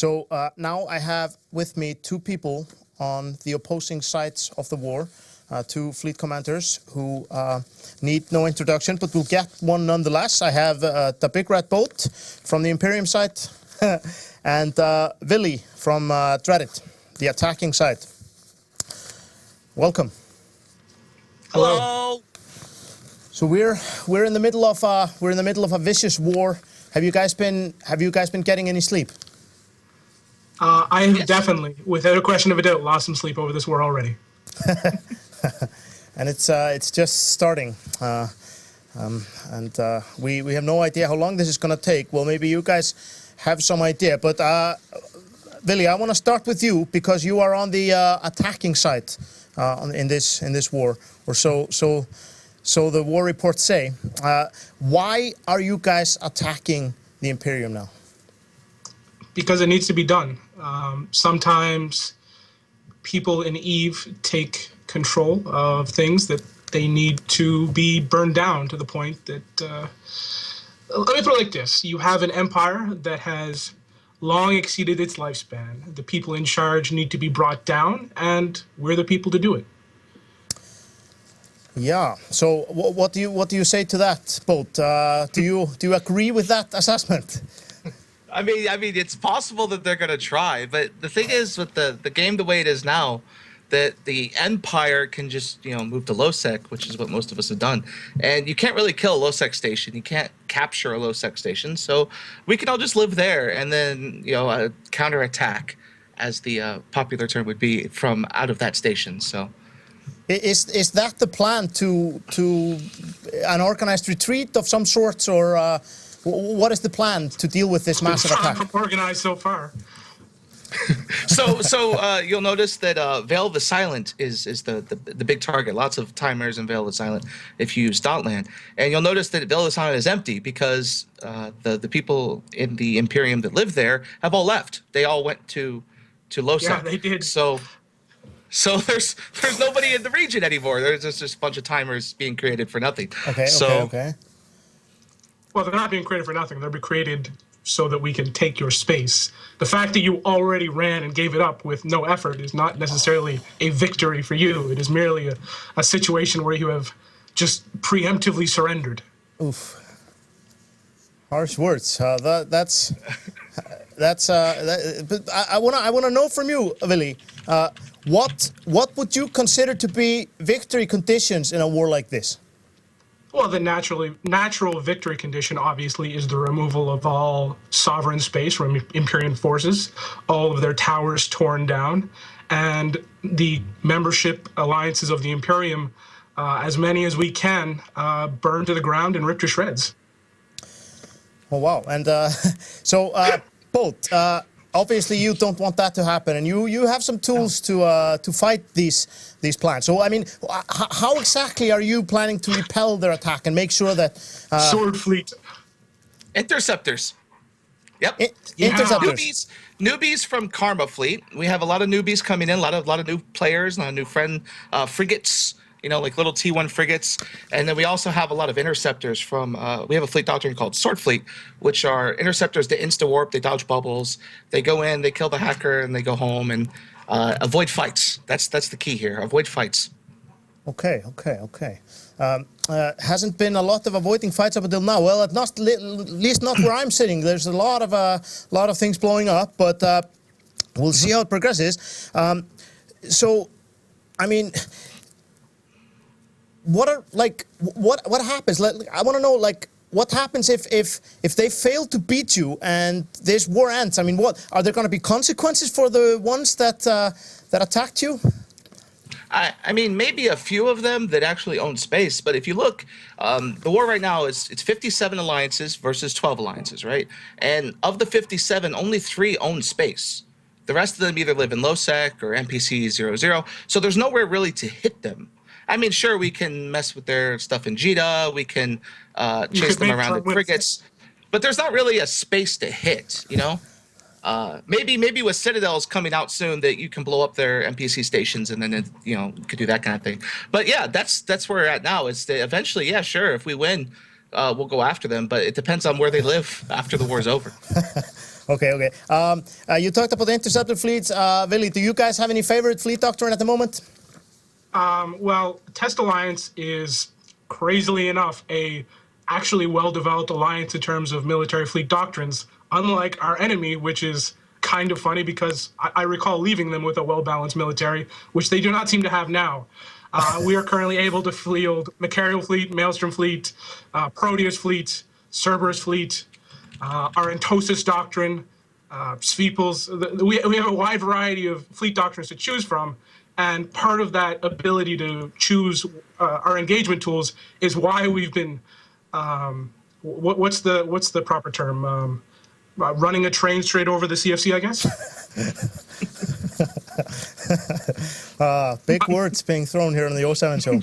So now I have with me two people on the opposing sides of the war, two fleet commanders who need no introduction, but we'll get one nonetheless. I have DaBigRedBoat from the Imperium side and Vily from Dreaded, the attacking side. Welcome. Hello. So we're in the middle of a vicious war. Have you guys been getting any sleep? I have definitely, without a question of a doubt, lost some sleep over this war already. And it's just starting, and we have no idea how long this is going to take. Well, maybe you guys have some idea, but Vily, I want to start with you because you are on the attacking side in this war, or so the war reports say. Why are you guys attacking the Imperium now? Because it needs to be done. Sometimes people in Eve take control of things that they need to be burned down to the point that, let me put it like this. You have an empire that has long exceeded its lifespan. The people in charge need to be brought down, and we're the people to do it. Yeah. So what do you say to that, Boat? Do you agree with that assessment? I mean, it's possible that they're going to try, but the thing is, with the game the way it is now, that the Empire can just move to low-sec, which is what most of us have done, and you can't really kill a low-sec station. You can't capture a low-sec station, so we can all just live there and then counterattack, as the popular term would be, from out of that station. So. Is that the plan, to an organized retreat of some sorts, or what is the plan to deal with this massive attack? Organized so far. So you'll notice that Veil the Silent is the big target. Lots of timers in Veil the Silent if you use Dauntland, and you'll notice that Veil the Silent is empty because the people in the Imperium that live there have all left. They all went to Losec. Yeah, they did. So there's nobody in the region anymore. There's just a bunch of timers being created for nothing. Okay. Well, they're not being created for nothing. They'll be created so that we can take your space. The fact that you already ran and gave it up with no effort is not necessarily a victory for you. It is merely a situation where you have just preemptively surrendered. Oof. Harsh words. That's. But I wanna know from you, Vily. What would you consider to be victory conditions in a war like this? Well, the natural victory condition, obviously, is the removal of all sovereign space from Imperium forces, all of their towers torn down, and the membership alliances of the Imperium, as many as we can, burned to the ground and ripped to shreds. Oh, wow. And Boat, obviously you don't want that to happen, and you have some tools to fight these plans. So I mean, how exactly are you planning to repel their attack and make sure that Sword fleet, interceptors? Yep. Interceptors. Newbies from Karma Fleet. We have a lot of newbies coming in, a lot of new players, a lot of new frigates. Like little T1 frigates. And then we also have a lot of interceptors from, we have a fleet doctrine called Sword Fleet, which are interceptors that insta-warp, they dodge bubbles, they go in, they kill the hacker, and they go home and avoid fights. That's the key here, avoid fights. Okay. Hasn't been a lot of avoiding fights up until now. Well, at least not where I'm sitting. There's a lot of things blowing up, but we'll see how it progresses. So, I mean, what happens? I want to know, what happens if they fail to beat you and this war ends? I mean, what are there going to be consequences for the ones that attacked you? I mean, maybe a few of them that actually own space, but if you look, the war right now it's 57 alliances versus 12 alliances, right? And of the 57, only 3 own space. The rest of them either live in low-sec or NPC 00, so there's nowhere really to hit them. I mean, sure, we can mess with their stuff in Jita, we can chase them around in frigates, but there's not really a space to hit, Maybe with Citadels coming out soon that you can blow up their NPC stations and then, you could do that kind of thing. But yeah, that's where we're at now. Is that eventually, yeah, sure, if we win, we'll go after them, but it depends on where they live after the war's over. Okay. You talked about the interceptor fleets. Vily, do you guys have any favorite fleet doctrine at the moment? Well, Test Alliance is crazily enough a actually well-developed alliance in terms of military fleet doctrines, unlike our enemy, which is kind of funny because I recall leaving them with a well-balanced military, which they do not seem to have now. We are currently able to field Macarial Fleet, Maelstrom Fleet, Proteus Fleet, Cerberus Fleet, our Entosis Doctrine, Sveeples. We have a wide variety of fleet doctrines to choose from, and part of that ability to choose our engagement tools is why we've been what's the proper term? Running a train straight over the CFC, I guess. Big words being thrown here on the 07 show.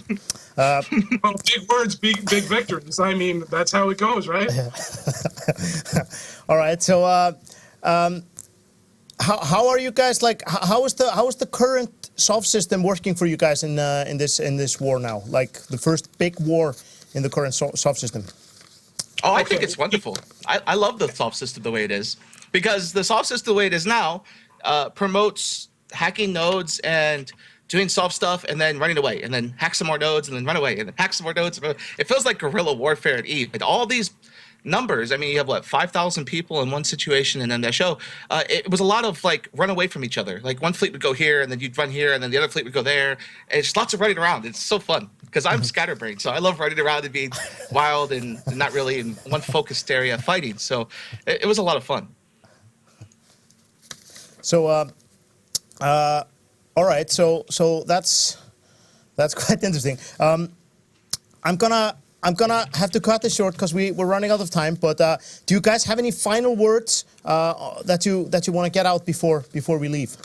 Well, big words, big victories. I mean, that's how it goes, right? All right. So, how are you guys? Like, how is the current SOF system working for you guys in this war now? Like the first big war in the current SOF system. Oh, I think it's wonderful. I love the SOF system the way it is, because the SOF system the way it is now promotes hacking nodes and doing SOF stuff and then running away, and then hack some more nodes and then run away, and then hack some more nodes. It feels like guerrilla warfare at Eve. And all these numbers, I mean, you have what, 5,000 people in one situation, and then that show, it was a lot of like run away from each other. Like one fleet would go here, and then you'd run here, and then the other fleet would go there. And it's just lots of running around. It's so fun because I'm scatterbrained, so I love running around and being wild and not really in one focused area fighting. So it was a lot of fun. So, all right. So that's quite interesting. I'm gonna have to cut this short because we're running out of time. But do you guys have any final words that you want to get out before we leave?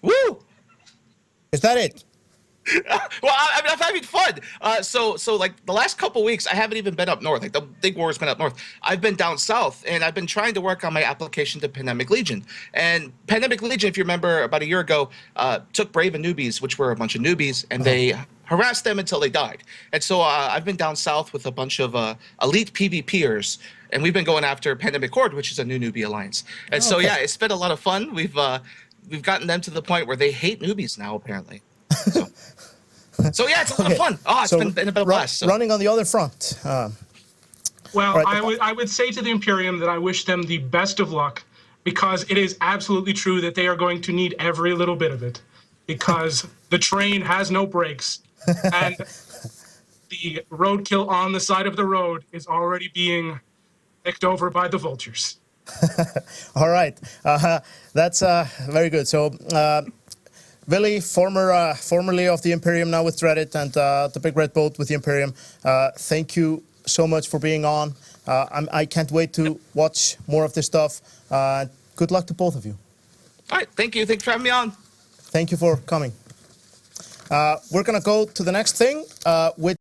Woo! Is that it? Well, I'm having fun. So like the last couple weeks, I haven't even been up north. Like the big war's been up north. I've been down south, and I've been trying to work on my application to Pandemic Legion. And Pandemic Legion, if you remember, about a year ago, took Brave and newbies, which were a bunch of newbies, and they harassed them until they died. And so I've been down south with a bunch of elite PvPers, and we've been going after Pandemic Horde, which is a new newbie alliance. And so yeah, it's been a lot of fun. We've gotten them to the point where they hate newbies now, apparently. So yeah, it's a lot of fun. Oh, it's been a bit of a blast. So. Running on the other front. Well, right. I would say to the Imperium that I wish them the best of luck, because it is absolutely true that they are going to need every little bit of it, because the train has no brakes, and the roadkill on the side of the road is already being picked over by the vultures. All right, that's very good. So. Vily, formerly of the Imperium, now with Dreaded, and the Big Red Boat with the Imperium. Thank you so much for being on. I can't wait to watch more of this stuff. Good luck to both of you. All right, thank you. Thanks for having me on. Thank you for coming. We're gonna go to the next thing, which